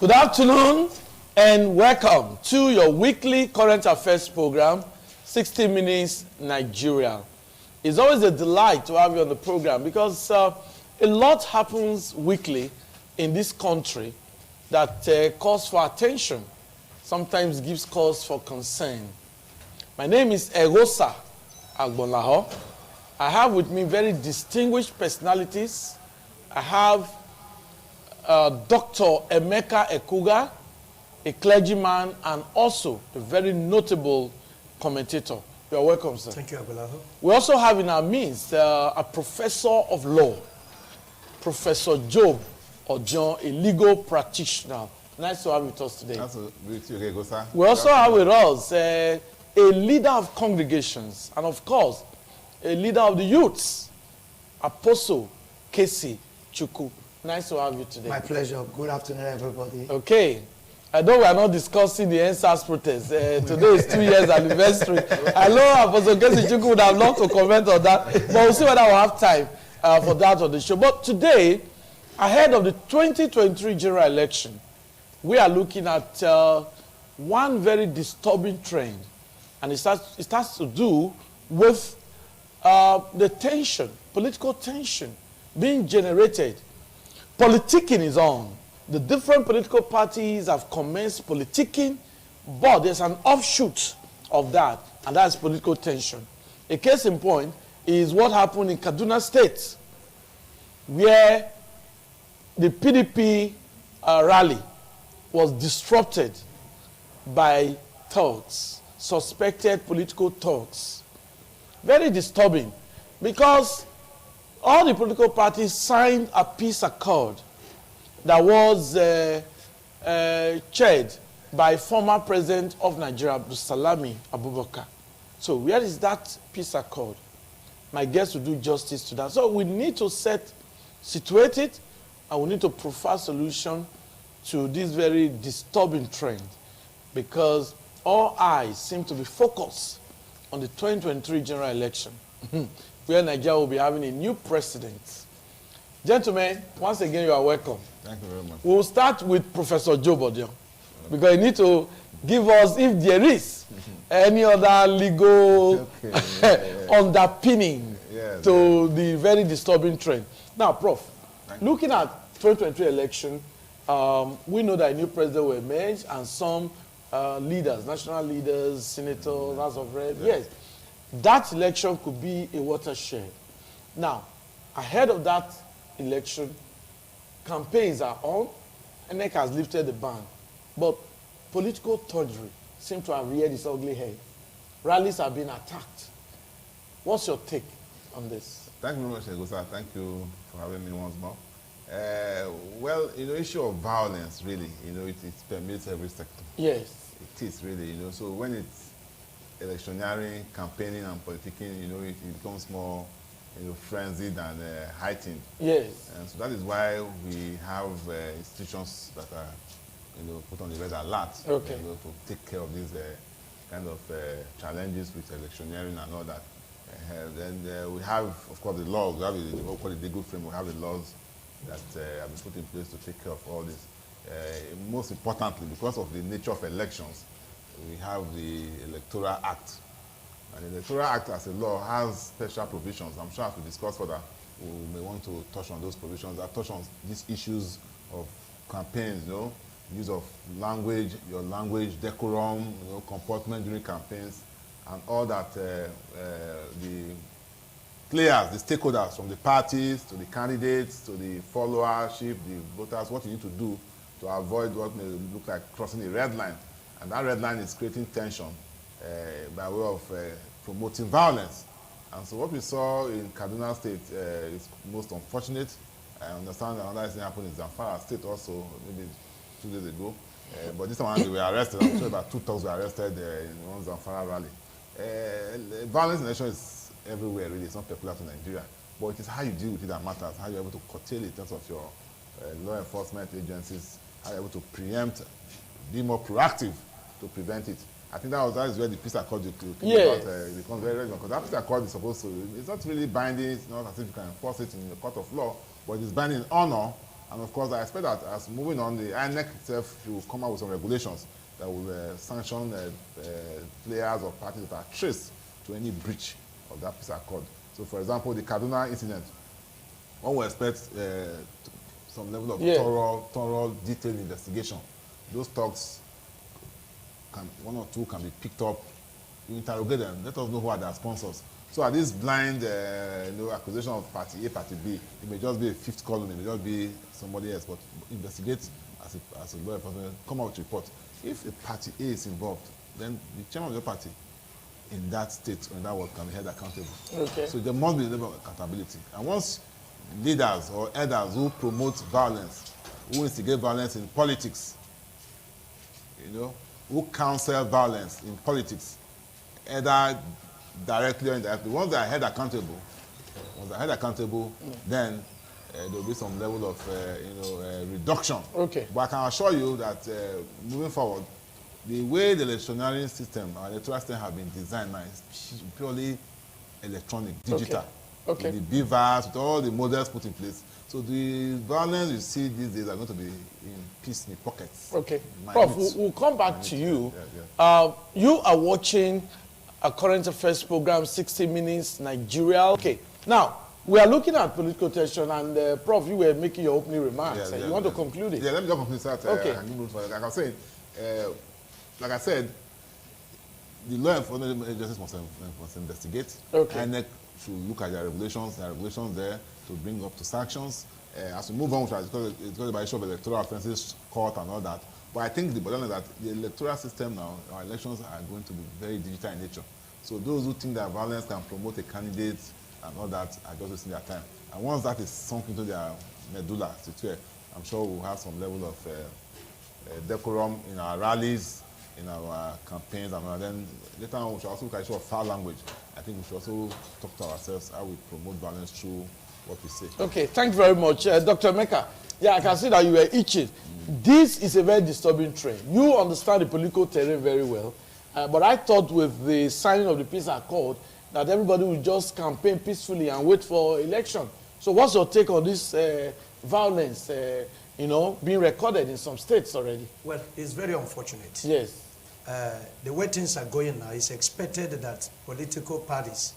Good afternoon and welcome to your weekly current affairs program, 60 Minutes Nigeria. It's always a delight to have you on the program because a lot happens weekly in this country that calls for attention, sometimes gives cause for concern. My name is Egosa Agbonlaho. I have with me very distinguished personalities. I have Dr. Emeka Ekuga, a clergyman and also a very notable commentator. You are welcome, sir. Thank you, Agbonlaho. We also have in our midst a professor of law, Professor Job Ojon, a legal practitioner. Nice to have you with us today. Nice to meet you, Egosa. We also have with us a leader of congregations and, of course, a leader of the youths, Apostle Casey Chukwu. Nice to have you today. My pleasure. Good afternoon, everybody. Okay. I know we are not discussing the NSAS protest. Today is 2 years anniversary. I know Apostle Casey Chukwu would have loved to comment on that, but we'll see whether we'll have time for that on the show. But today, ahead of the 2023 general election, we are looking at one very disturbing trend, and it has to do with the tension, political tension being generated. Politicking is on. The different political parties have commenced politicking, but there's an offshoot of that, and that's political tension. A case in point is what happened in Kaduna State, where the PDP rally was disrupted by thugs, suspected political thugs. Very disturbing, because all the political parties signed a peace accord that was chaired by former president of Nigeria, Salami Abubakar. So where is that peace accord? My guest will do justice to that. So we need to situate it, and we need to provide solution to this very disturbing trend, because all eyes seem to be focused on the 2023 general election, where Nigeria will be having a new president. Gentlemen, once again, you are welcome. Thank you very much. We'll start with Professor Job Ojon, because you need to give us, if there is, any other legal underpinning to the very disturbing trend. Now, Prof, looking at 2023 election, we know that a new president will emerge, and some leaders, national leaders, senators, House of Reps, yes. That election could be a watershed. Now, ahead of that election, campaigns are on, and NEC has lifted the ban. But political thuggery seems to have reared its ugly head. Rallies have been attacked. What's your take on this? Thank you very much, Egosa. Thank you for having me once more. Well, issue of violence, really, it permeates every sector. Yes. It is really, so when it's electioneering, campaigning, and politicking, it becomes more, frenzied and heightened. Yes. And so that is why we have institutions that are, put on the red alert, okay, to take care of these kind of challenges with electioneering and all that. Then we have, of course, the laws. We have what we call the legal framework. We have the laws that have been put in place to take care of all this. Most importantly, because of the nature of elections, we have the Electoral Act. And the Electoral Act as a law has special provisions. I'm sure as we discuss further, we may want to touch on those provisions that touch on these issues of campaigns, use of language, your language, decorum, comportment during campaigns, and all that the players, the stakeholders, from the parties to the candidates to the followership, the voters, what you need to do to avoid what may look like crossing a red line. And that red line is creating tension by way of promoting violence. And so what we saw in Kaduna State is most unfortunate. I understand another thing happened in Zamfara State also, maybe 2 days ago. But this time they were arrested. I'm sure about 2 thugs were arrested in one Zamfara rally. Violence in the nation is everywhere, really. It's not peculiar to Nigeria. But it is how you deal with it that matters, how you're able to curtail it in terms of your law enforcement agencies, how you're able to preempt, be more proactive to prevent it. I think that is where the peace accord becomes very relevant, because that peace accord is supposed to, it's not really binding, it's not as if you can enforce it in the court of law, but it's binding in honor And of course, I expect that as moving on, the INEC itself will come out with some regulations that will sanction players or parties that are traced to any breach of that peace accord. So, for example, the Kaduna incident, one will expect some level of thorough, detailed investigation. Those talks, one or two can be picked up, you interrogate them, let us know who are their sponsors. So at this blind accusation of party A, party B, it may just be a fifth column, it may just be somebody else, but investigate as a law enforcement, come out with report. If a party A is involved, then the chairman of the party in that state or in that world can be held accountable. Okay. So there must be a level of accountability. And once leaders or elders who promote violence, who instigate violence in politics, who counsel violence in politics, either directly or indirectly, once they are held accountable, then there will be some level of reduction. Okay. But I can assure you that moving forward, the way the electioneering system, our electoral system have been designed now is purely electronic, digital. Okay. With the BVAS, with all the models put in place. So the violence you see these days are going to be in piecemeal pockets. Okay. Prof, we'll come back to you. Yeah. You are watching a current affairs program, 60 Minutes, Nigeria. Okay. Now, we are looking at political tension, and Prof, you were making your opening remarks. You want to conclude it? Yeah, let me just conclude that. Okay. Like I said, the law enforcement agencies must investigate. Okay. INEC should look at their regulations. There are regulations there to bring up to sanctions. As we move on, it's got the issue of electoral offences, court, and all that. But I think the bottom is that the electoral system now, our elections are going to be very digital in nature. So those who think that violence can promote a candidate and all that are just wasting their time. And once that is sunk into their medulla, I'm sure we'll have some level of decorum in our rallies, in our campaigns, and then later on we should also look at the issue of foul language. I think we should also talk to ourselves how we promote violence through what we say. Okay, thank you very much. Dr. Emeka, yeah, I can see that you were itching. This is a very disturbing trend. You understand the political terrain very well, but I thought with the signing of the peace accord that everybody would just campaign peacefully and wait for election. So what's your take on this violence, being recorded in some states already? Well, it's very unfortunate. Yes. The way things are going now, it's expected that political parties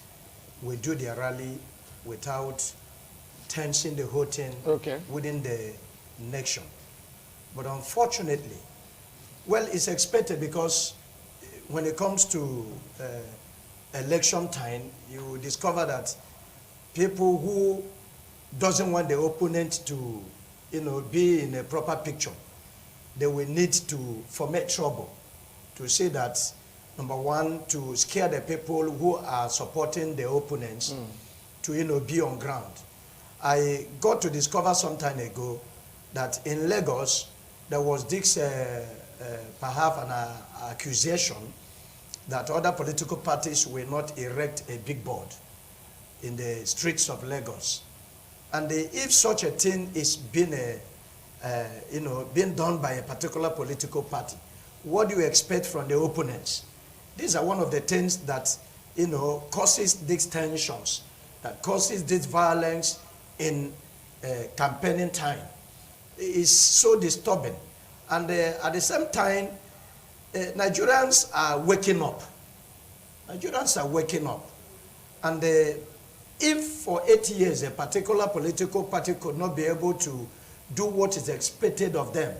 will do their rally without tensing the whole thing within the nation. But unfortunately, well, it's expected because when it comes to election time, you discover that people who doesn't want the opponent to, be in a proper picture, they will need to foment trouble to say that, number one, to scare the people who are supporting the opponents to, be on ground. I got to discover some time ago that in Lagos, there was this perhaps an accusation that other political parties will not erect a big board in the streets of Lagos. And if such a thing is being done by a particular political party, what do you expect from the opponents? These are one of the things that, causes these tensions, that causes this violence in campaigning time. It's so disturbing. And at the same time, Nigerians are waking up. Nigerians are waking up. And if for 8 years a particular political party could not be able to do what is expected of them,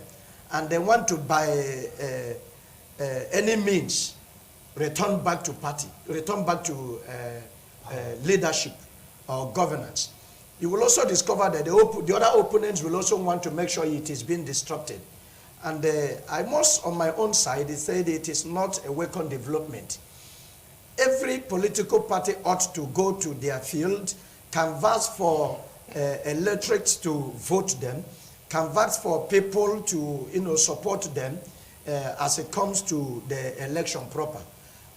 and they want to, by any means, return back to party, return back to leadership or governance, you will also discover that the other opponents will also want to make sure it is being disrupted. And I must, on my own side, say that it is not a welcome development. Every political party ought to go to their field, canvass for electorates to vote them, canvass for people to support them as it comes to the election proper.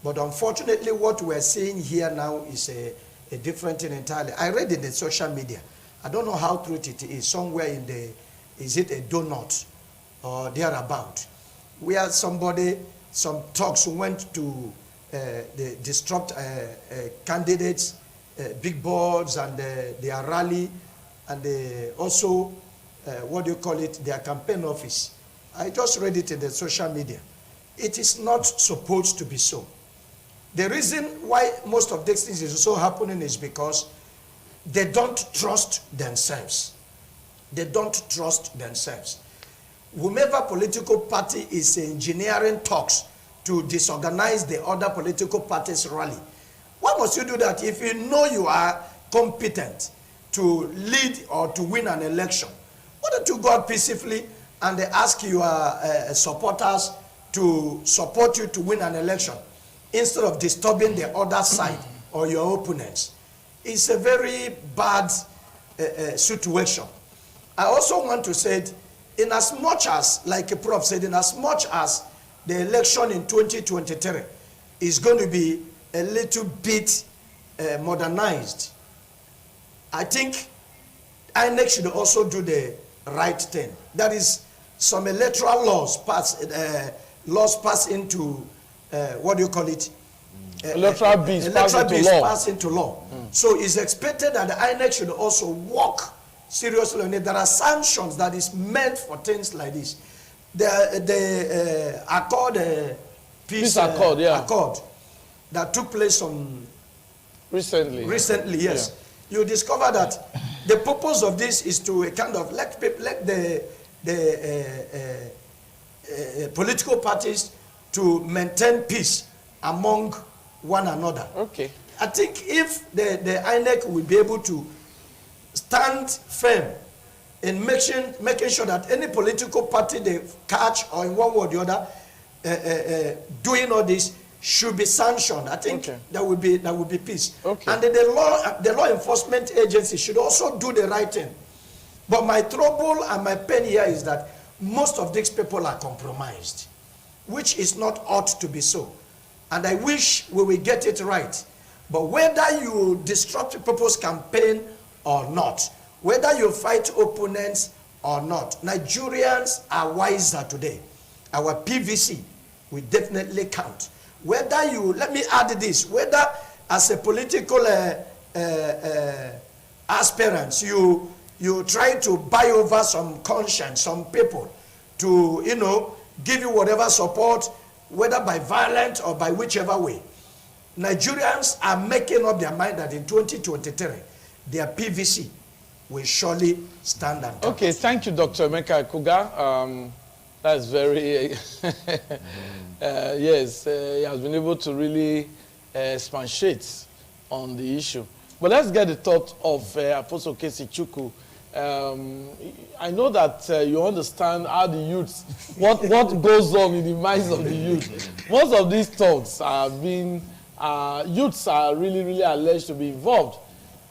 But unfortunately, what we're seeing here now is a different thing entirely. I read in the social media, I don't know how true it is, somewhere in the, is it a donut or thereabout, where some talks went to the disrupt candidates, big boards and their rally, and also their campaign office. I just read it in the social media. It is not supposed to be so. The reason why most of these things is so happening is because they don't trust themselves. They don't trust themselves. Whomever political party is engineering talks to disorganize the other political parties' rally, why must you do that if you know you are competent to lead or to win an election? Why don't you go out peacefully and ask your supporters to support you to win an election instead of disturbing the other side or your opponents? It's a very bad situation. I also want to say, in as much as, like a prof said, in as much as the election in 2023 is going to be a little bit modernized, I think INEC should also do the right thing. That is, some electoral laws pass into electoral bills pass into law. So it's expected that the INEC should also work seriously on it. There are sanctions that is meant for things like this. The accord, peace accord, accord that took place on recently, yes. Yeah. You discover that the purpose of this is to kind of let the political parties to maintain peace among one another. Okay. I think if the INEC will be able to stand firm in making sure that any political party they catch, or in one way or the other, doing all this, should be sanctioned. I think that would be peace. Okay. And the law enforcement agency should also do the right thing. But my trouble and my pain here is that most of these people are compromised, which is not ought to be so. And I wish we will get it right. But whether you disrupt people's campaign or not, whether you fight opponents or not, Nigerians are wiser today. Our PVC will definitely count. Whether you, let me add this, whether as a political aspirant, you try to buy over some conscience, some people, to, give you whatever support, whether by violence or by whichever way. Nigerians are making up their mind that in 2023, their PVC will surely stand and Okay, thank you, Dr. Emeka Kuga. That's very, yes, he has been able to really expatiate on the issue. But let's get the thought of Apostle Kesi Chukwu. I know that you understand how the youth, what goes on in the minds of the youth. Most of these thoughts are being, youths are really alleged to be involved.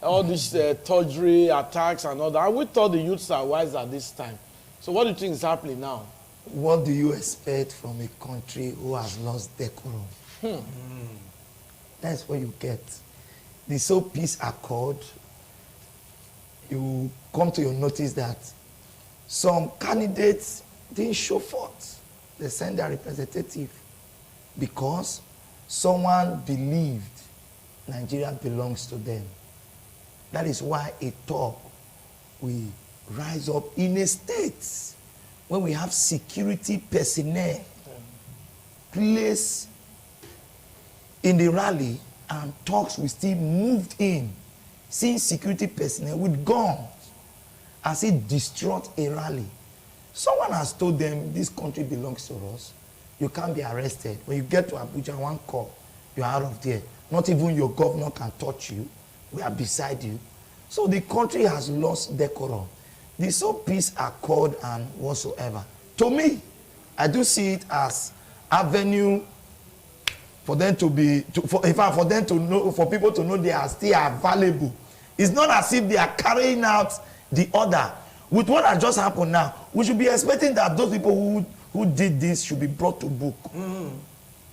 All these tawdry attacks and all that. And we thought the youths are wise at this time. So what do you think is happening now? What do you expect from a country who has lost decorum? That's what you get. The so peace accord, you come to your notice that some candidates didn't show forth. They sent their representative because someone believed Nigeria belongs to them. That is why a talk will rise up in a state when we have security personnel placed in the rally, and talks will still moved in, seeing security personnel with guns as it destroyed a rally. Someone has told them this country belongs to us. You can't be arrested. When you get to Abuja, one call, you're out of there. Not even your governor can touch you. We are beside you. So the country has lost decorum. The so peace accord and whatsoever. To me, I do see it as avenue for them to be, for them to know, for people to know they are still available. It's not as if they are carrying out the order. With what has just happened now, we should be expecting that those people who did this should be brought to book.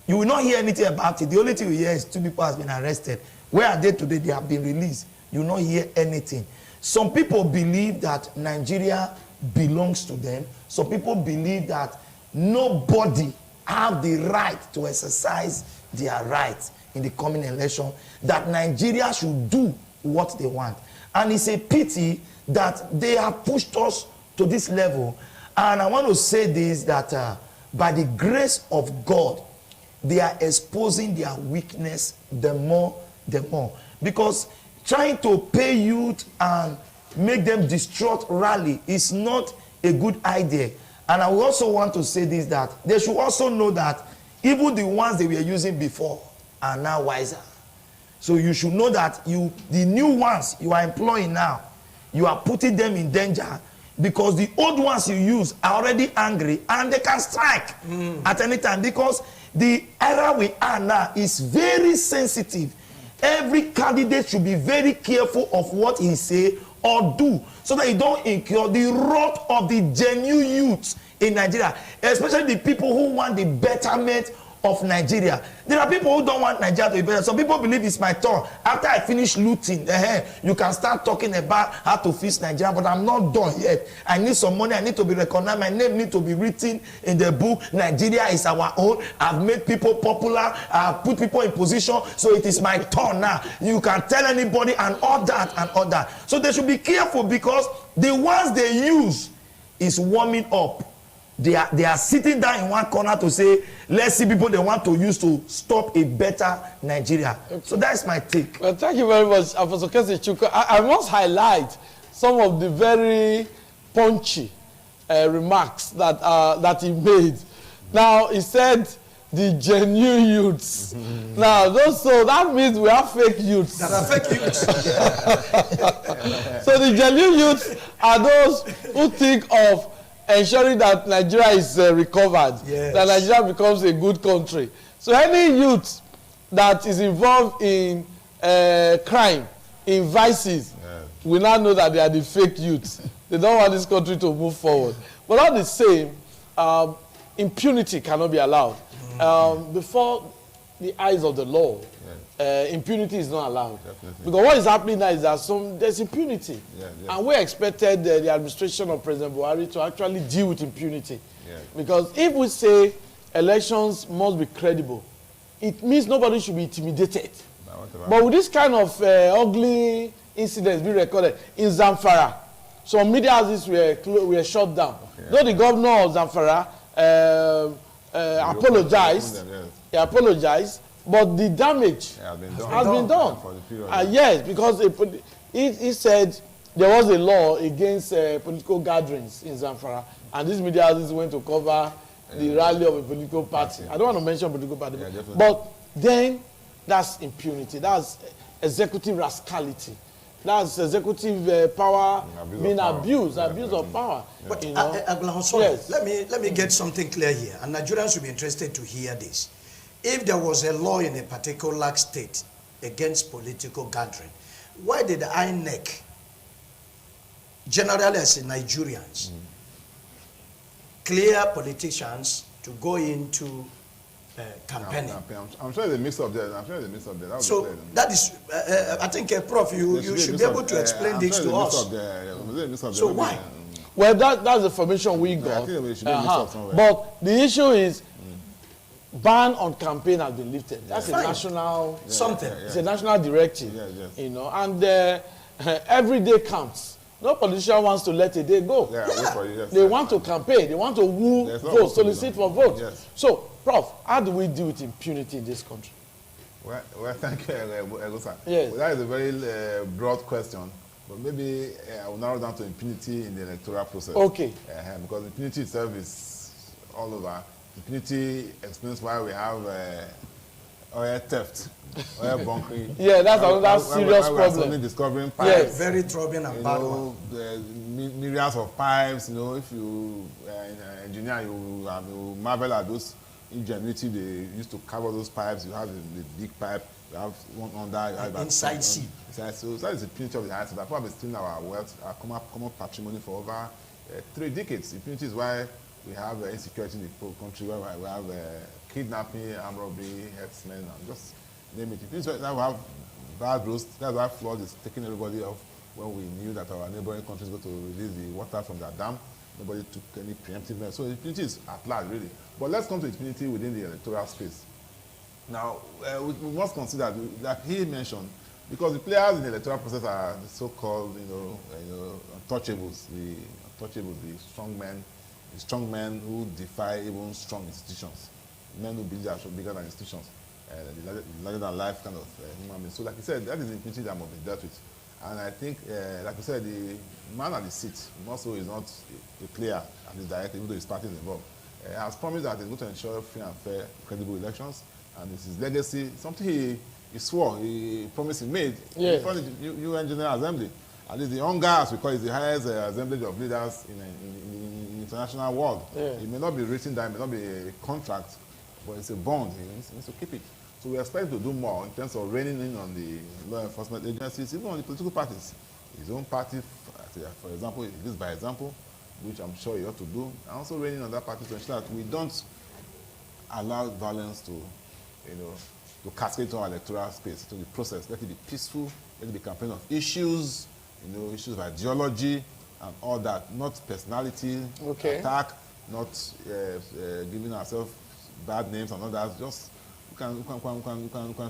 You will not hear anything about it. The only thing you hear is 2 people have been arrested. Where are they today? They have been released. You will not hear anything. Some people believe that Nigeria belongs to them. Some people believe that nobody have the right to exercise their rights in the coming election, that Nigeria should do what they want. And it's a pity that they have pushed us to this level. And I want to say this, that by the grace of God, they are exposing their weakness the more. Because trying to pay youth and make them distraught rally is not a good idea. And I also want to say this, that they should also know that even the ones they were using before are now wiser. So you should know that the new ones you are employing now, you are putting them in danger, because the old ones you use are already angry and they can strike at any time, because the era we are now is very sensitive. Every candidate should be very careful of what he say or do, so that you don't incur the wrath of the genuine youths in Nigeria, especially the people who want the betterment of Nigeria. There are people who don't want Nigeria to be better. Some people believe it's my turn. After I finish looting, you can start talking about how to fix Nigeria, but I'm not done yet. I need some money. I need to be recognized. My name needs to be written in the book. Nigeria is our own. I've made people popular. I've put people in position. So it is my turn now. You can tell anybody, and all that and all that. So they should be careful, because the ones they use is warming up. They are sitting down in one corner to say, let's see people they want to use to stop a better Nigeria. Okay. So that's my take. Well, thank you very much, Professor Kesi Chukwu. I must highlight some of the very punchy remarks that he made. Now, he said the genuine youths. Now, so that means we have fake youths. That are fake youths. So the genuine youths are those who think of ensuring that Nigeria is recovered, yes, that Nigeria becomes a good country. So any youth that is involved in crime, in vices, we now know that they are the fake youths. They don't want this country to move forward. But all the same, impunity cannot be allowed. Before the eyes of the law, impunity is not allowed. Definitely. Because what is happening now is that there's impunity. And we expected the administration of President Buhari to actually deal with impunity. Because if we say elections must be credible, it means nobody should be intimidated. But with this kind of ugly incidents being recorded in Zamfara, some media houses were shut down. Though the governor of Zamfara apologized, he apologized, but the damage has been done. Yes, because he said there was a law against political gatherings in Zamfara, and these media houses went to cover the rally of a political party. I don't want to mention political party, but then that's impunity. That's executive rascality. That's executive power being abused, abuse of power. But yes, let me get something clear here, and Nigerians should be interested to hear this. If there was a law in a particular state against political gathering, why did the INEC, generally as Nigerians, clear politicians to go into campaigning? I'm sure it's a mix of that. So that is, I think, Prof, you should be able to explain this to us. So why? Well, that's the information we got. But the issue is, ban on campaign has been lifted. That's a national something. It's a national directive, you know, and every day counts. No politician wants to let a day go. They want to campaign. They want to woo votes, solicit for votes. So, Prof, how do we deal with impunity in this country? Well, thank you, Egosa. Yes. Well, that is a very broad question, but maybe I will narrow down to impunity in the electoral process. Okay. Because impunity itself is all over. Impunity explains why we have oil theft, oil bunkering. Yeah, that's another serious problem. We're discovering pipes. Very troubling and bad one. Myriads of pipes. You know, if you engineer, you marvel at those ingenuity. They used to cover those pipes. You have the big pipe. You have one under. You have inside sea. So that is the impunity of the heights. That probably stealing our wealth, our common patrimony for over 3 decades. Impunity is why we have insecurity in the country, where we have kidnapping, armed robbery, herdsmen, and just name it. That we have bad roads. That's why flood is taking everybody off. When we knew that our neighboring countries were to release the water from their dam, nobody took any preemptive measures. So impunity is at large, really. But let's come to impunity within the electoral space. Now, we must consider, like he mentioned, Because the players in the electoral process are the so-called, untouchables, the strong men who defy even strong institutions, men who believe they are bigger than institutions, the larger than life kind of human beings. So like you said, that is the impunity that must be dealt with. And I think, like you said, the man at the seat, also is not a player at the direct, even though his party is involved. Has promised that he's going to ensure free and fair, credible elections, and it's his legacy, something he swore, he promised he made in front of the UN General Assembly. At least the UNGA, as we call it, is the highest assemblage of leaders in the international world. Yeah. It may not be written down, it may not be a contract, but it's a bond. He needs to keep it. So we expect to do more in terms of reining in on the law enforcement agencies, even on the political parties. His own party, for example, this by example, which I'm sure he ought to do, and also reining on that party to ensure that we don't allow violence to cascade to our electoral space, to the process. Let it be peaceful, let it be campaign of issues, issues of ideology and all that, not personality, attack, not giving ourselves bad names and all that. Just we can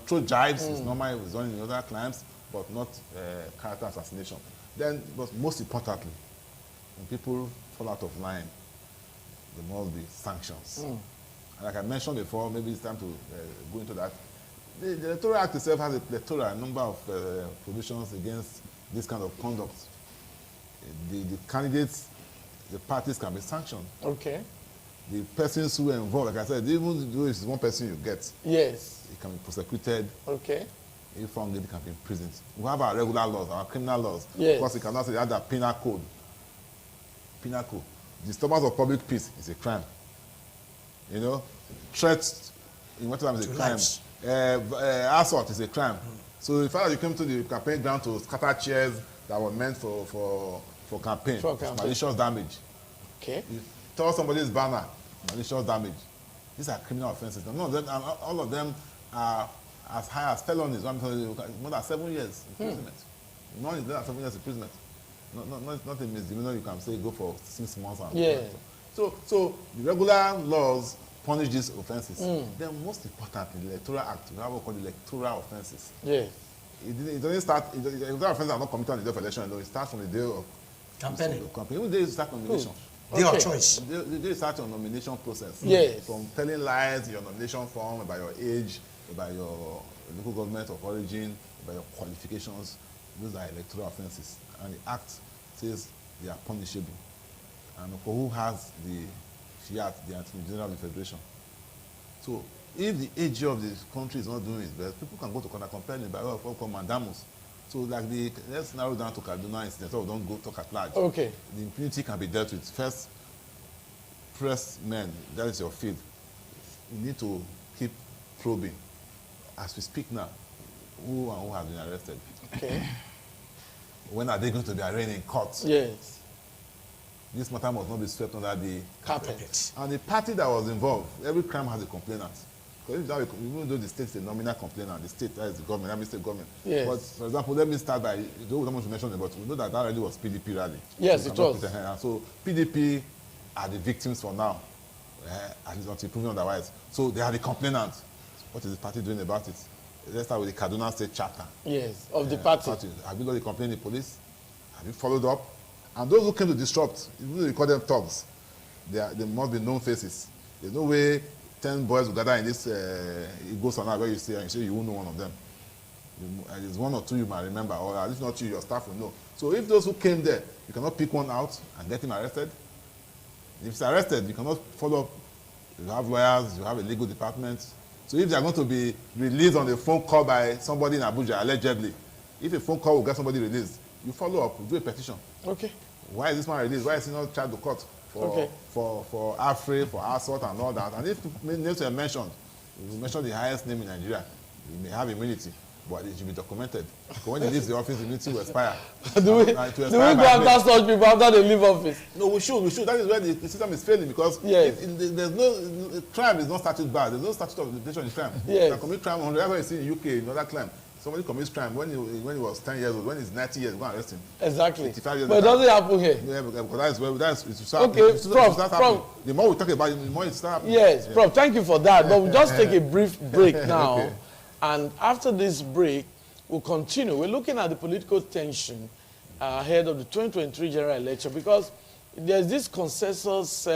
throw jibes. It's normal, it's done in other climes, but not character assassination. Then, but most importantly, when people fall out of line, there must be sanctions. And like I mentioned before, maybe it's time to go into that. The Electoral Act itself has a plethora, a number of provisions against this kind of conduct. The candidates, the parties can be sanctioned. Okay. The persons who are involved, like I said, even though it's one person you get, yes, it can be prosecuted. Okay. If found guilty, it can be imprisoned. We have our regular laws, our criminal laws. Yes. Of course, you cannot say they have that penal code. Penal code. Disturbance of public peace is a crime. Threats in what time is a crime. Assault is a crime. So the fact that you came to the campaign ground to scatter chairs that were meant for campaign, malicious damage. Okay. You tore somebody's banner, malicious damage. These are criminal offenses. None of them, all of them are as high as felonies. More than 7 years imprisonment. None is less than 7 years imprisonment. Not a misdemeanor. You can say go for 6 months. So the regular laws punish these offenses. Then most importantly, the Electoral Act, we have what called the electoral offenses. Yes. It doesn't start, the electoral offenses are not committed on the day of election, though. It starts from the day of campaigning. Even the day you start nomination. Day of choice. The day you start your nomination process. Yes. From telling lies in your nomination form about your age, about your local government of origin, about your qualifications. Those are electoral offenses. And the Act says they are punishable. And for who has the fiat, the Attorney General of the Federation. So if the AG of the country is not doing its best, people can go to court and complain by way of what called mandamus. So like let's narrow down to Kaduna incident, so we don't go talk at large. Okay. The impunity can be dealt with. First, press men, that is your field. You need to keep probing. As we speak now, who has been arrested? Okay. When are they going to be arraigned in court? Yes. This matter must not be swept under the carpet. And the party that was involved, every crime has a complainant. Because even though the state is a nominal complainant, the state, that is the government, that is state government. Yes. But for example, let me start by, though we don't mention it, but we know that already was PDP rally. Yes, it was. So PDP are the victims for now, at least until proven otherwise. So they are the complainant. What is the party doing about it? Let's start with the Kaduna State chapter. Yes, of the party. Have you got the complaint in the police? Have you followed up? And those who came to disrupt, even though you call them thugs, they must be known faces. There's no way 10 boys will gather in this Igbo Sana where you say, and you say you won't know one of them. There's one or two you might remember, or at least not you, your staff will know. So if those who came there, you cannot pick one out and get him arrested. If he's arrested, you cannot follow up. You have lawyers, you have a legal department. So if they are going to be released on a phone call by somebody in Abuja, allegedly, if a phone call will get somebody released, you follow up, you do a petition. Okay. Why is this man released? Why is he not charged to court for Afri, for assault and all that? And if names are mentioned, you mention the highest name in Nigeria, you may have immunity, but it should be documented. Because when he leaves the office, immunity will expire. do we go after such people after they leave office? No, we should. That is where the system is failing, because there's no crime is not statute bad. There's no statute of limitation in crime. Yes. You can commit crime on whatever you see in UK, in other crime. Somebody commits crime when he was 10 years old, when he's 90 years, go and arrest him. Exactly. But it doesn't happen here. Yeah, because that's okay, Prof. The more we talk about it, the more it starts happening. Yes, yeah. Prof, thank you for that. But we'll just take a brief break now. Okay. And after this break, will continue. We're looking at the political tension ahead of the 2023 general election because there's this consensus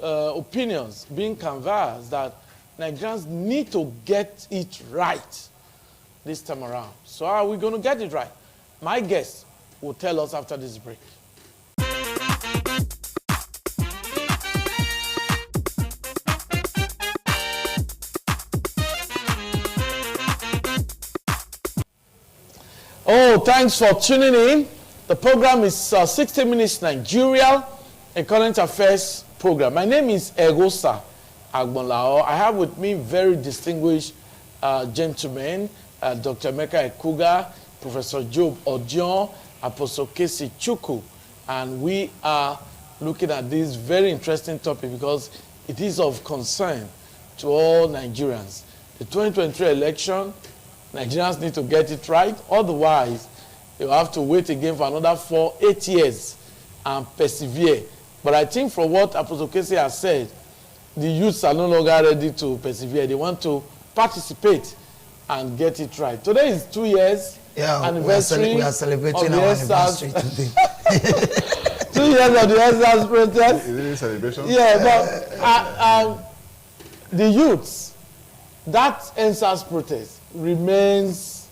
opinions being canvassed that Nigerians need to get it right this time around. So how are we going to get it right? My guest will tell us after this break. Oh, thanks for tuning in. The program is 60 Minutes Nigeria, a current affairs program. My name is Egosa Agbonlao. I have with me very distinguished gentlemen, Dr. Emeka Ekuga, Professor Job Odion, Apostle Kesi Chukwu, and we are looking at this very interesting topic because it is of concern to all Nigerians. The 2023 election, Nigerians need to get it right. Otherwise, they'll have to wait again for another 8 years and persevere. But I think from what Apostle Kesi has said, the youths are no longer ready to persevere. They want to participate and get it right. Today is 2 years anniversary. We are celebrating our anniversary today. 2 years of the EndSARS protest. Is it a celebration? Yeah, but the youths, that EndSARS protest remains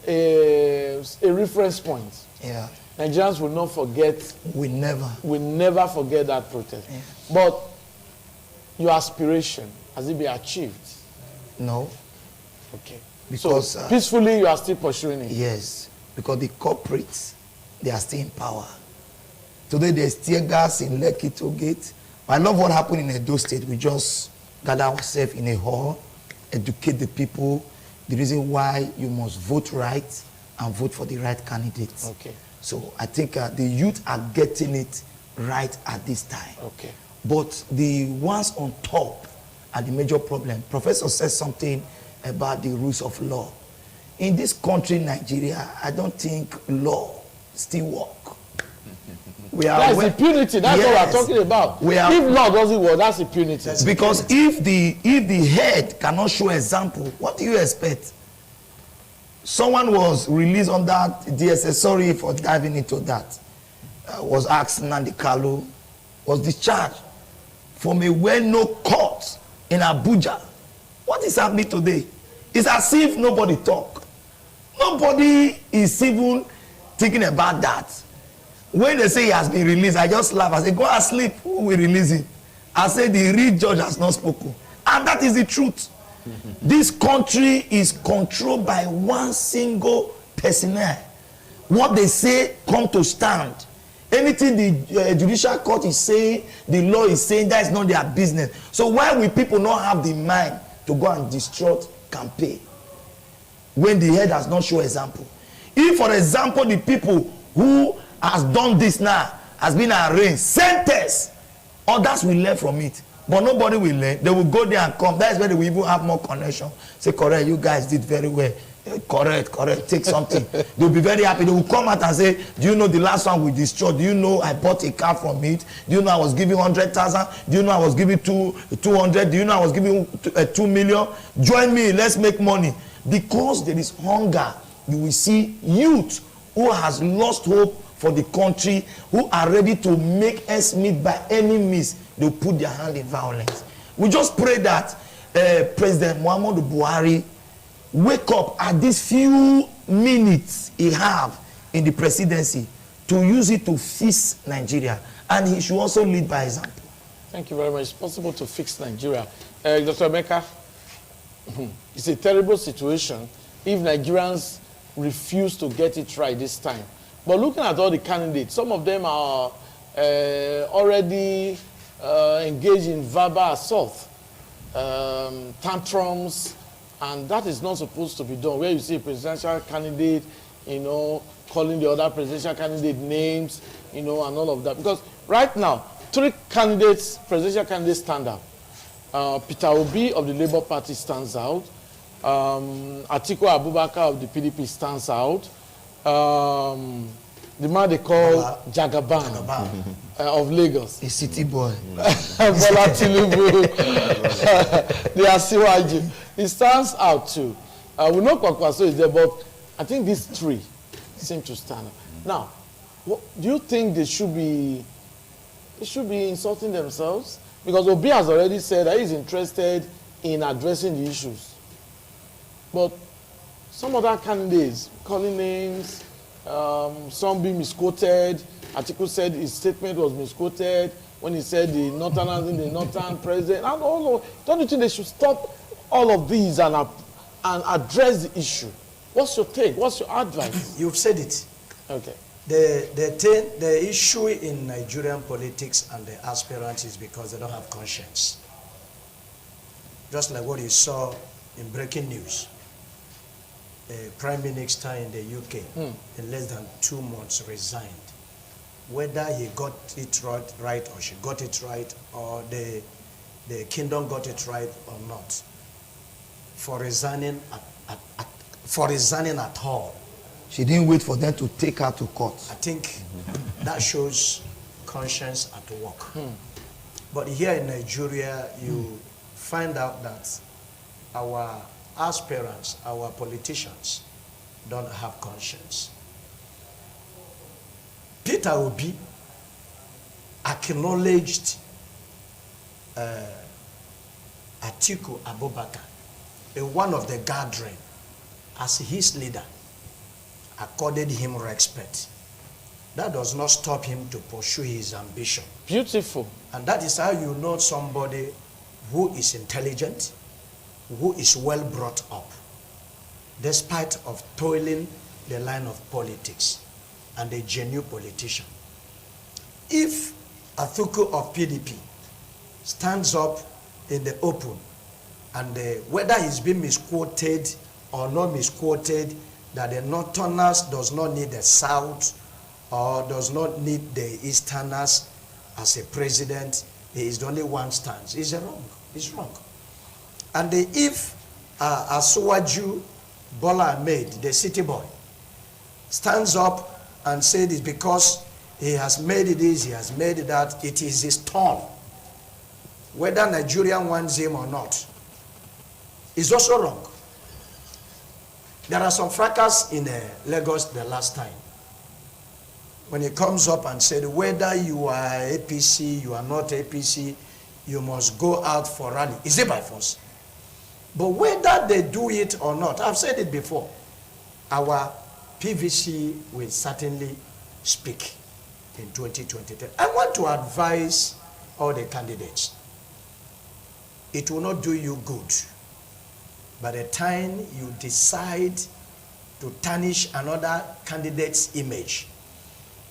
a reference point. Yeah. Nigerians will not forget. We never forget that protest. Yeah. But your aspiration, has it been achieved? No. Okay. Because so peacefully you are still pursuing it? Yes. Because the corporates, they are still in power. Today there's tear gas in Lekki Toll Gate. I love what happened in Edo State. We just gather ourselves in a hall, educate the people, the reason why you must vote right and vote for the right candidates. Okay. So I think the youth are getting it right at this time. Okay. But the ones on top are the major problem. Professor says something about the rules of law. In this country, Nigeria, I don't think law still work. That's impunity. That's what we're talking about. If law doesn't work, that's impunity. Because if the head cannot show example, what do you expect? Someone was released on that DSS. Sorry for diving into that. Was asked Nnamdi Kanu, was discharged from a well-known court in Abuja. What is happening today? It's as if nobody talk. Nobody is even thinking about that. When they say he has been released, I just laugh. I say, go and sleep. Who will release him? I say, the real judge has not spoken. And that is the truth. This country is controlled by one single personnel. What they say come to stand. Anything the judicial court is saying, the law is saying, that is not their business. So why will people not have the mind to go and distort campaign when the head has not shown example? If, for example, the people who has done this now has been arraigned, sentenced, others will learn from it. But nobody will learn. They will go there and come. That is where they will even have more connection. Say, correct, you guys did very well. Correct, take something. They will be very happy. They will come out and say, do you know the last one we destroyed? Do you know I bought a car from it? Do you know I was giving 100,000? Do you know I was giving 200? Do you know I was giving 2 million? Join me, let's make money. Because there is hunger, you will see youth who has lost hope for the country, who are ready to make ends meet by any means. They will put their hand in violence. We just pray that President Muhammadu Buhari wake up at these few minutes he have in the presidency to use it to fix Nigeria. And he should also lead by example. Thank you very much. It's possible to fix Nigeria. Dr. Emeka, it's a terrible situation if Nigerians refuse to get it right this time. But looking at all the candidates, some of them are already engaged in verbal assault, tantrums, and that is not supposed to be done. Where you see a presidential candidate, calling the other presidential candidate names, and all of that. Because right now, 3 presidential candidates stand out. Peter Obi of the Labour Party stands out. Atiku Abubakar of the PDP stands out. The man they call Jagaban of Lagos. A city boy. Bola Tinubu. The Asiwaju. He stands out too. We know Kwakwaso is there, but I think these three seem to stand. Now, what, do you think they should be insulting themselves? Because Obi has already said that he's interested in addressing the issues. But some other candidates, calling names, some being misquoted. Atiku said his statement was misquoted when he said the Northerners in the Northern president. And all of, don't you think they should stop all of these and address the issue? What's your take? What's your advice? You've said it. Okay. The issue in Nigerian politics and the aspirants is because they don't have conscience. Just like what you saw in breaking news. The Prime Minister in the UK, in less than 2 months, resigned. Whether he got it right or she got it right, or the kingdom got it right or not, for resigning at all. She didn't wait for them to take her to court. I think that shows conscience at work. But here in Nigeria, you find out that our aspirants, our politicians, don't have conscience. Peter Obi acknowledged Atiku Abubakar, one of the gathering, as his leader, accorded him respect. That does not stop him to pursue his ambition. Beautiful. And that is how you know somebody who is intelligent, who is well brought up, despite of toiling the line of politics, and a genuine politician. If Atiku of PDP stands up in the open, and whether he's been misquoted or not misquoted, that the Northerners does not need the South or does not need the Easterners as a president, he is the only one stands. It's wrong. It's wrong. And if Asuwaju Bola Ahmed, the city boy, stands up and said it's because he has made this, he has made that, it is his turn. Whether Nigerian wants him or not, is also wrong. There are some fracas in Lagos the last time. When he comes up and said, whether you are APC, you are not APC, you must go out for rally. Is it by force? But whether they do it or not, I've said it before, our PVC will certainly speak in 2023. I want to advise all the candidates. It will not do you good. By the time you decide to tarnish another candidate's image,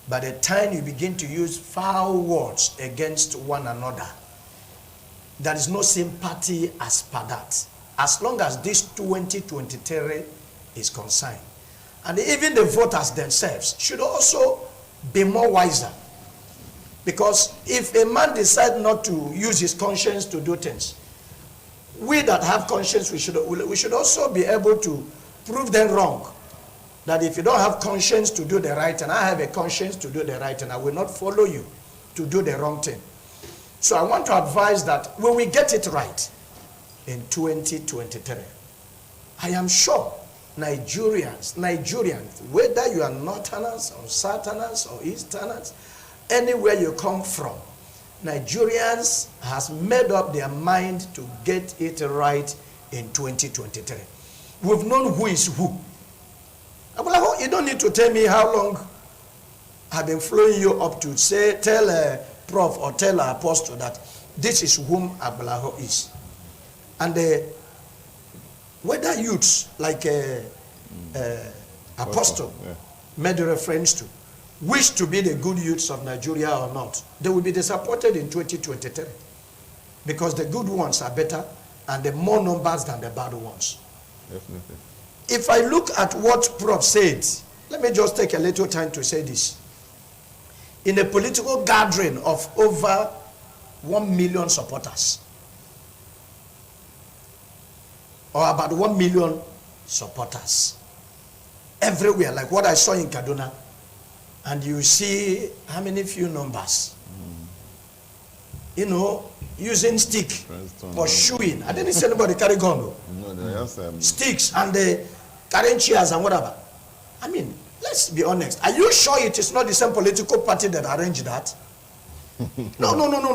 by the time you begin to use foul words against one another, there is no sympathy as per that. As long as this 2023 is concerned. And even the voters themselves should also be more wiser. Because if a man decides not to use his conscience to do things, we that have conscience, we should also be able to prove them wrong. That if you don't have conscience to do the right, and I have a conscience to do the right, and I will not follow you to do the wrong thing. So I want to advise that when we get it right in 2023, I am sure Nigerians, whether you are Northerners or Southerners or Easterners, anywhere you come from, Nigerians has made up their mind to get it right in 2023. We've known who is who. You don't need to tell me how long I've been flowing you up to say, tell a prof or tell an apostle that this is whom Abulaho is. And whether youths like apostle made reference to wish to be the good youths of Nigeria or not, they will be disappointed in 2023 because the good ones are better and the more numbers than the bad ones. Definitely. If I look at what Prof said, let me just take a little time to say this. In a political gathering of over 1 million supporters, or about 1 million supporters, everywhere, like what I saw in Kaduna, and you see how many few numbers. you know, using stick or shooing. I didn't see anybody carry gun. No, they just sticks and the carrying chairs and whatever. I mean, let's be honest. Are you sure it is not the same political party that arranged that? No.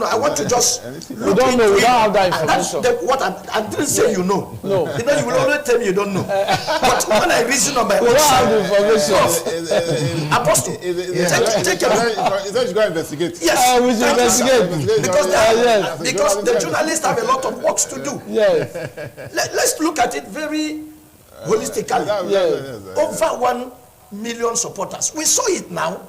I want to just. You don't know. We don't have that information. That's what I didn't say you know. No. You know, you will always tell me you don't know. But when I reason on my own side, Apostle, take a look. Is that you go investigate? Yes, we should investigate. Because the journalists have a lot of works to do. Yes. Let's look at it very holistically. Yes. Over 1 million supporters. We saw it now.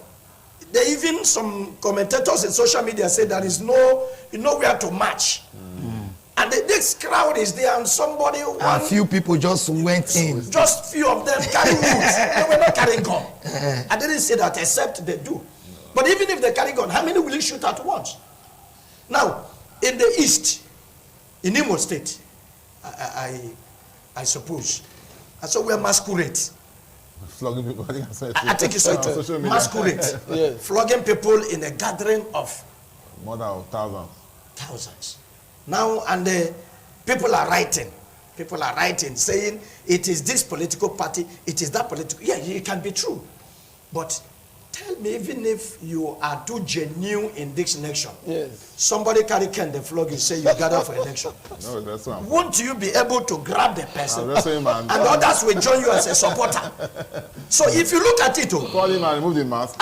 There even some commentators in social media say there is nowhere to march. And this crowd is there and somebody... A few people just went in. Just few of them carry guns. They were not carrying gun. I didn't say that except they do. But even if they carry gun, how many will you shoot at once? Now, in the east, in Imo State, I suppose, I saw where masquerade. Flogging people. I think it's masquerade. Yes. Flogging people in a gathering of more than thousands. Now, and the people are writing. People are writing, saying it is this political party, it is that political. Yeah, it can be true. But tell me, even if you are too genuine in this election, yes, somebody carry can the flog, you say you gather for election. No, that's one. Won't you be able to grab the person and others will join you as a supporter? So if you look at it, call him and remove the mask.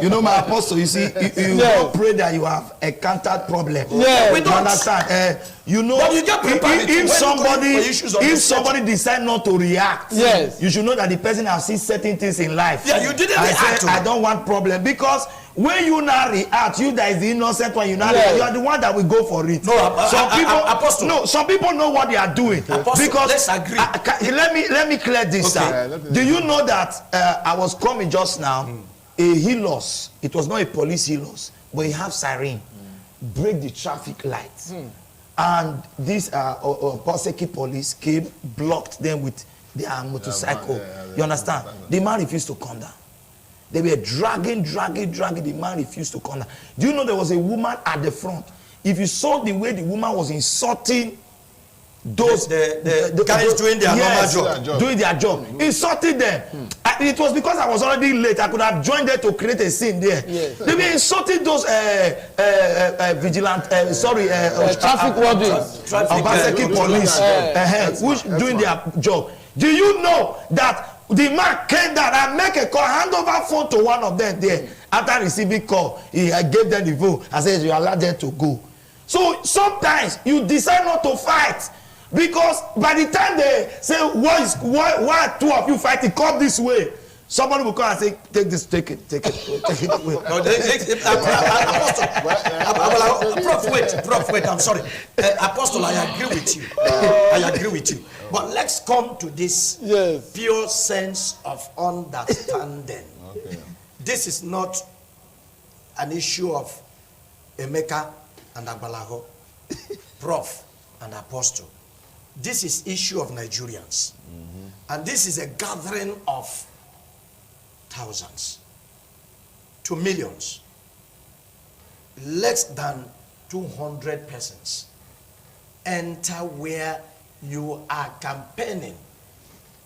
You know, my apostle, you see, you don't pray that you have a counter problem. Yeah, we don't understand. You know, but you get prepared if somebody decide not to react, yes, you should know that the person has seen certain things in life. Yeah, you didn't react. I don't want problem, because when you now react, you that is the innocent one, you now react, you are the one that will go for it. No, some people know what they are doing. Apostle, because let's agree. Let me clear this out. Do you know that I was coming just now, a helos, it was not a police helos, but he have siren, break the traffic lights. And this Poseki police came, blocked them with their motorcycle. You understand? The man refused to come down. They were dragging. The man refused to come down. Do you know there was a woman at the front? If you saw the way the woman was insulting those the guys doing their normal job, doing their job, insulting them. It was because I was already late. I could have joined there to create a scene there. Yes. They were insulting those vigilant, traffic wardens, Obaseki police, which doing their job. Do you know that the man came down and make a call, hand over phone to one of them there. After receiving call, he gave them the phone and said, you allow them to go. So sometimes you decide not to fight, because by the time they say, why two of you fighting, come this way, somebody will come and say, take this, take it away. No, Prof, wait, I'm sorry. Apostle, I agree with you. But let's come to this pure sense of understanding. Okay. This is not an issue of Emeka and Agbalaho, Prof and Apostle. This is issue of Nigerians. And this is a gathering of thousands to millions. Less than 200 persons enter where you are campaigning.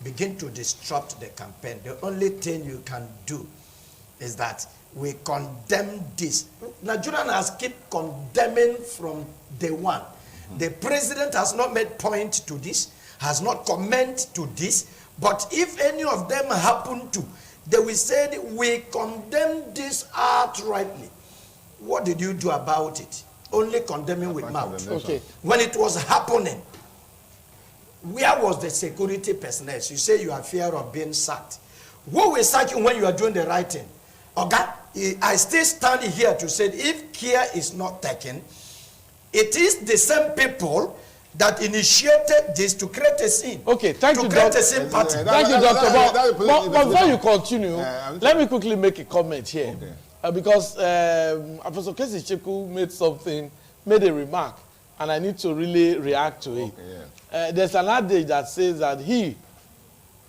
Begin to disrupt the campaign. The only thing you can do is that we condemn this. Nigerian has kept condemning from day one. The president has not made point to this, has not comment to this, but if any of them happen to, they will say, we condemn this outrightly. What did you do about it? Only condemning with mouth. Okay. When it was happening, where was the security personnel? You say you are fear of being sacked. Who will sack you when you are doing the right thing? Okay, I still stand here to say, if care is not taken, it is the same people that initiated this to create a scene. Okay, thank you, Doctor. Thank you, Doctor. But before you continue, let me quickly make a comment here. Okay. Because Professor Kesi Cheku made a remark, and I need to really react to it. Okay, yeah. There's an adage that says that he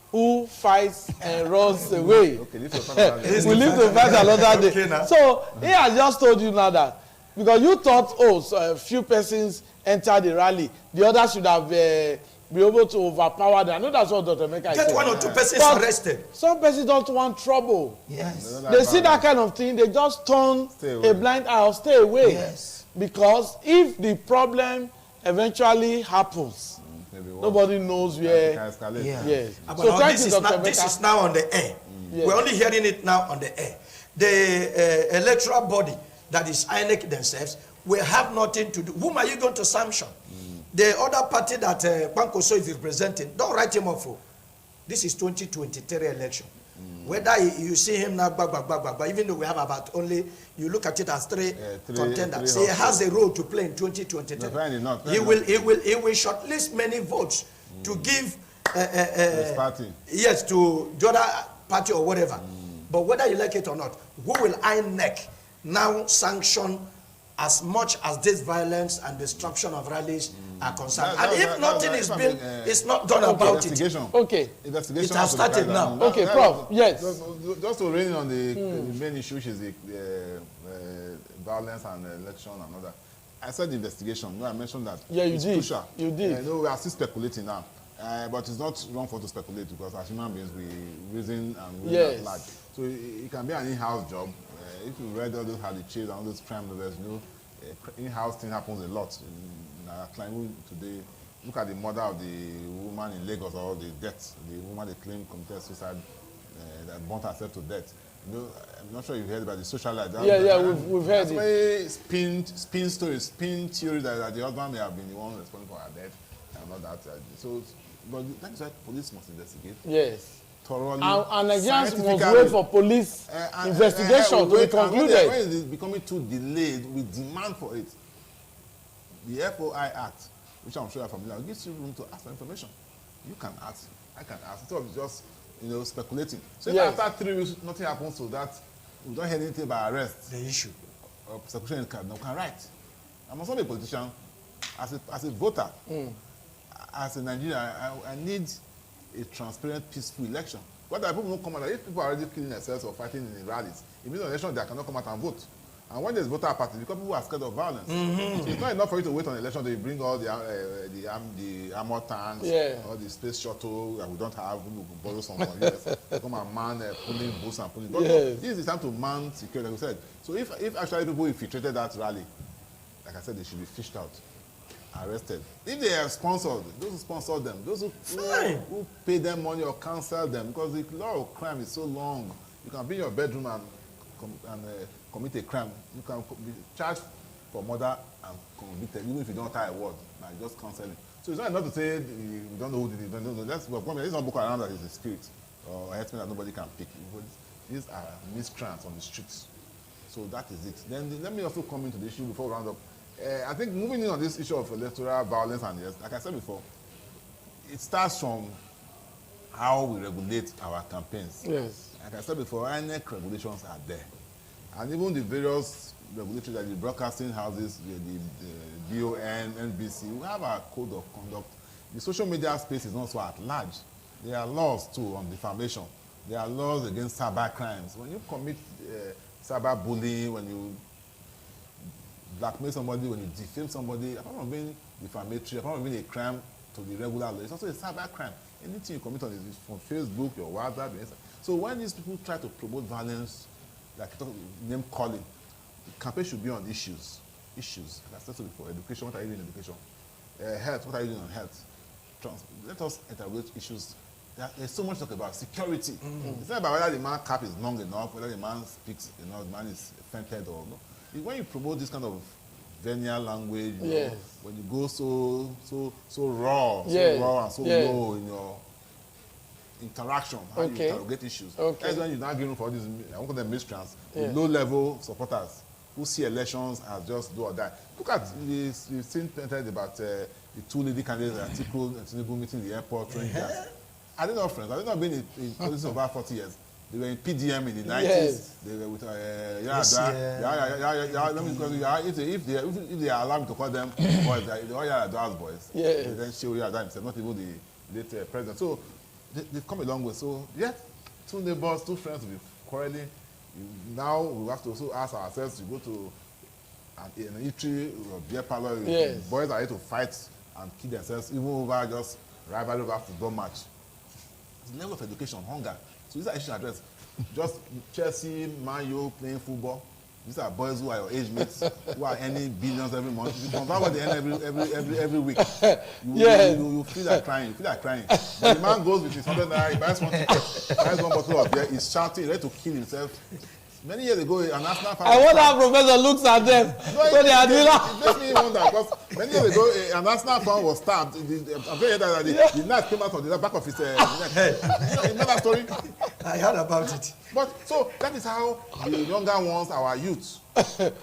who fights and runs away will live to fight another day. So he has just told you now that Because you thought, oh, so a few persons entered the rally. The others should have been able to overpower them. I know that's what Dr. Meka said. Get 1 or 2 persons arrested. Some persons don't want trouble. Yes. They see that kind of thing, they just turn a blind eye or stay away. Yes. Because if the problem eventually happens, nobody knows where. Yeah. Yes. So this is now on the air. Yes. We're only hearing it now on the air. The electoral body, that is INEC themselves, will have nothing to do. Whom are you going to sanction? The other party that Kwankoso is representing, don't write him off. This is 2023 election. Whether you see him now, even though we have about only, you look at it as three contenders. He has a role to play in 2023. No, he will shortlist many votes to give yes, to the other party or whatever. But whether you like it or not, who will INEC now sanction as much as this violence and destruction of rallies are concerned? And if nothing is being, it's not done about it. Okay. Investigation it has started now. Okay, Prof. Yes. Just to rain on the main issue, which is the violence and election and all that. I said the investigation. No, I mentioned that. Yeah, you did. Crucial. You did. No, we are still speculating now. But it's not wrong for us to speculate because as human beings, we reason and we at large. So it can be an in-house job. If you read all those how they chase and all those crime novels, you know, in-house thing happens a lot. In our client today, look at the murder of the woman in Lagos or the death. The woman they claim committed suicide, that burnt herself to death. You know, I'm not sure you've heard about the social life. We've heard it. That's why spin stories, spin theory that the husband may have been the one responsible for her death and all that. But that's why police must investigate. Yes. Thoroughly. And Nigerians must wait for police investigation to be concluded. When it is becoming too delayed, we demand for it. The FOI Act, which I'm sure you're familiar with, gives you room to ask for information. You can ask, I can ask, instead of just speculating. So if after 3 weeks nothing happens to that, we don't hear anything about arrest. The issue. Or persecution card, no can write. I must not be a politician. As a voter, as a Nigerian, I need a transparent, peaceful election. What people don't come out, if people are already killing themselves or fighting in the rallies, if it's an election, they cannot come out and vote. And when there's voter apathy, because people are scared of violence. So it's not enough for you to wait on election. They bring all the armored tanks, all the space shuttle that we don't have. We will borrow some from US. Come and man pulling boots and pulling. This is the time to man security, like we said. So if actually people infiltrated that rally, like I said, they should be fished out, arrested. If they have sponsored, those who sponsored them, those who pay them money or cancel them, because the law of crime is so long. You can be in your bedroom and commit a crime. You can be charged for murder and convicted, even if you don't tie a word, like just canceling. So it's not enough to say you don't know who did it. Don't know. That's what it's not Boko Haram that is a spirit or a herdsman that nobody can pick. These are miscreants on the streets. So that is it. Then let me also come into the issue before we round up. I think moving in on this issue of electoral violence and yes, like I said before, it starts from how we regulate our campaigns. Yes. Like I said before, INEC regulations are there. And even the various regulatory, like the broadcasting houses, the BON, NBC, we have our code of conduct. The social media space is also at large. There are laws too on defamation. There are laws against cyber crimes. When you commit cyber bullying, when you blackmail somebody, when you defame somebody, apart from being defamatory, apart from being a crime to the regular law, it's also a cyber crime. Anything you commit on is from Facebook, your WhatsApp, your Instagram. So when these people try to promote violence, like name calling, the campaign should be on issues. Issues. Like I said before, education, what are you doing in education? Health, what are you doing on health? Let us interrogate issues. There's so much talk about security. It's not about whether the man cap is long enough, whether the man speaks enough, the man is fainted or no. When you promote this kind of venial language, you know, when you go so raw, and so low in your interaction, how you interrogate issues. That's when you now give room for these, I won't call them miscreants, low-level supporters who see elections as just do or die. Look at this, you've seen printed about the two lady candidates at Tinubu meeting in the airport. Are they not friends? Have they not been in politics for about 40 years? They were in PDM in the 90s. They were with if they are allowed to call them boys, they all Yar'Adua's boys. Then Shehu Yar'Adua himself, not even the late president. So they've come a long way. So two neighbors, two friends will be quarreling. Now we have to also ask ourselves to go to and in an eatery or beer parlor, yes. boys are here to fight and kill themselves, even over just rivalry over football match. The level of education, hunger. So these are issues addressed. Just Chelsea, Man U playing football. These are boys who are your age mates, who are earning billions every month. You compare what they earn every week. You feel like crying. You feel like crying. But the man goes with his 100 naira, he buys one ticket, buys one bottle of beer, he's shouting, ready to kill himself. Many years ago, an Arsenal fan. I wonder how Professor looks at them. When they are doing that. It makes me wonder because many years ago, an Arsenal fan was stabbed. I'm very that the knife came out of the back of his neck. You know that story? I heard about it. But so that is how the younger ones, our youth,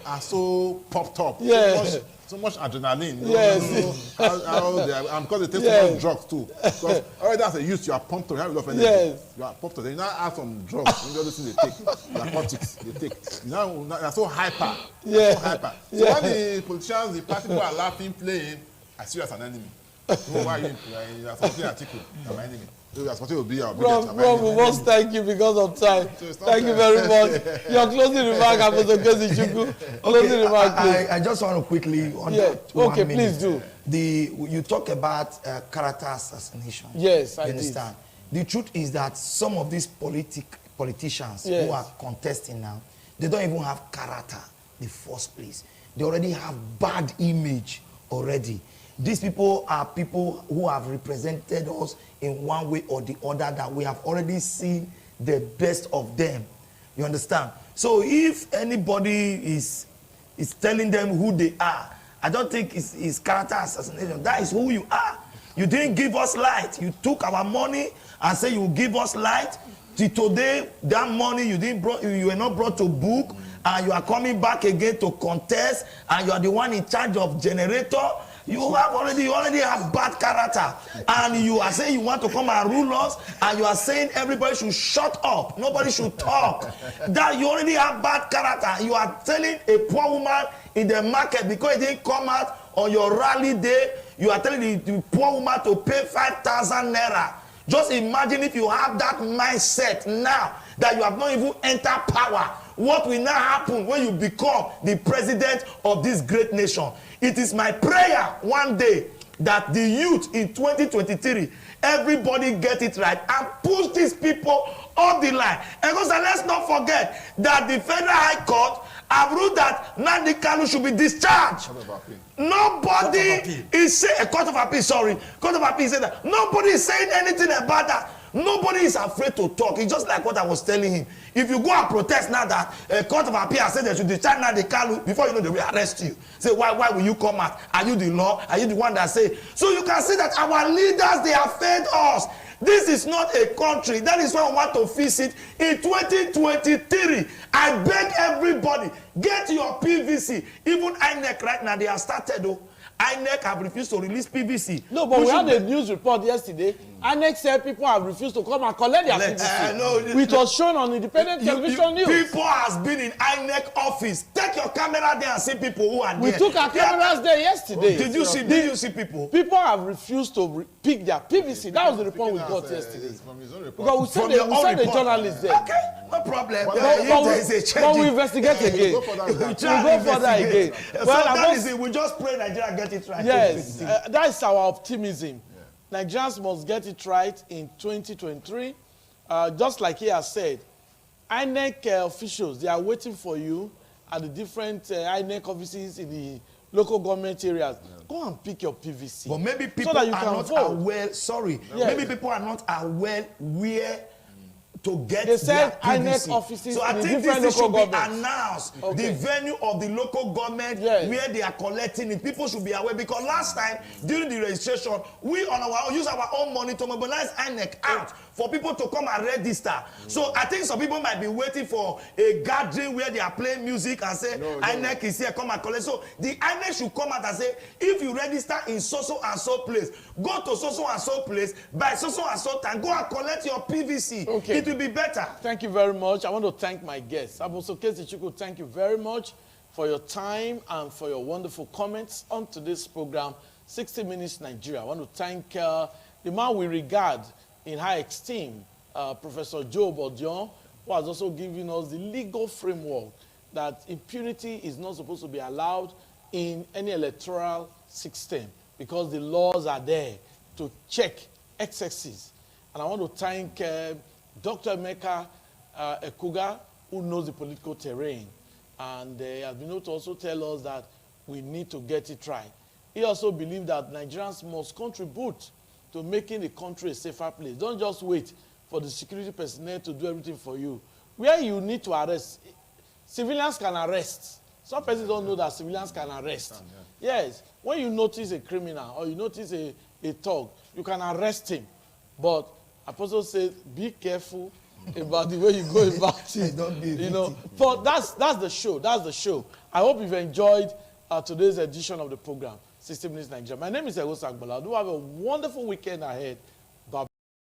are so popped up. Yes. So much adrenaline. Yes. And because they take so much drugs too. Because already as a youth, you are pumped to have a lot of energy. Yes. You are pumped to. You now add some drugs. You know the things they take. Narcotics they take. Now they're so hyper. Yeah. So hyper. So when the politicians, the party people are laughing, playing, I see you as an enemy. So why you are supporting Atiku? You're my enemy. So you are supporting Obi. Bro, we must thank you because of time. Thank you very much. Your closing remark, Apostle Kezi Chukwu. Closing remark, please. I just want to quickly okay, please do. You talk about character assassination. Yes, I understand. The truth is that some of these politicians who are contesting now, they don't even have character in the first place. They already have bad image already. These people are people who have represented us in one way or the other that we have already seen the best of them. You understand? So if anybody is telling them who they are, I don't think it's character assassination. That is who you are. You didn't give us light. You took our money and said you will give us light. Till today, that money you were not brought to book, and you are coming back again to contest, and you are the one in charge of generator. You already have bad character, and you are saying you want to come and rule us, and you are saying everybody should shut up, nobody should talk. That you already have bad character. You are telling a poor woman in the market because it didn't come out on your rally day, you are telling the poor woman to pay 5,000 naira. Just imagine if you have that mindset now that you have not even entered power. What will now happen when you become the president of this great nation? It is my prayer one day that the youth in 2023, everybody get it right and push these people off the line. And because let's not forget that the Federal High Court have ruled that Nnamdi Kanu should be discharged. Nobody is saying, a Court of Appeal, sorry. Court of Appeal said that. Nobody is saying anything about that. Nobody is afraid to talk. It's just like what I was telling him. If you go and protest now that a Court of Appeal said they should discharge Nnamdi Kanu, before you know they will arrest you. Say, why will you come out? Are you the law? Are you the one that say? So you can see that our leaders, they have failed us. This is not a country. That is why I want to fix it in 2023. I beg everybody, get your PVC. Even INEC right now, they have started though. INEC have refused to release PVC. No, but we had a news report yesterday. INEC said people have refused to come and collect their PVC. It was shown on independent television news. People has been in INEC office. Take your camera there and see people who are there. We took our cameras there yesterday. Did you see people? People have refused to pick their PVC. That was the report we got yesterday. Because we sent a journalist there. Okay, no problem. But we investigate again. We go further again. Well, that is it. We just pray Nigeria get it right. Yes, that is our optimism. Nigerians must get it right in 2023. Just like he has said, INEC officials, they are waiting for you at the different INEC offices in the local government areas. Go and pick your PVC. But maybe people are not aware. Sorry. Maybe people are not aware where to get they said INEC offices. So I think this should be announced. The venue of the local government where they are collecting it. People should be aware because last time during the registration, we on our own use our own money to mobilize INEC out for people to come and register. So I think some people might be waiting for a gathering where they are playing music and say INEC is here, come and collect. So the INEC should come out and say, if you register in so and so place, go to so and so place by so and so time, go and collect your PVC. Okay. It will be better. Thank you very much. I want to thank my guests. Apostle Kezi Chukwu, thank you very much for your time and for your wonderful comments on today's program, 60 Minutes Nigeria. I want to thank the man we regard in high esteem, Professor Joe Bodion, who has also given us the legal framework that impunity is not supposed to be allowed in any electoral system because the laws are there to check excesses. And I want to thank Dr. Emeka Ekuga, who knows the political terrain. And he has been able to also tell us that we need to get it right. He also believed that Nigerians must contribute to making the country a safer place. Don't just wait for the security personnel to do everything for you. Where you need to arrest, civilians can arrest. Some persons don't know that civilians can arrest. Yes, when you notice a criminal or you notice a thug, you can arrest him. But Apostle says, be careful about the way you go about it. Don't be But that's the show. That's the show. I hope you've enjoyed today's edition of the program, 60 Minutes Nigeria. My name is Egosa Agbala. I do have a wonderful weekend ahead.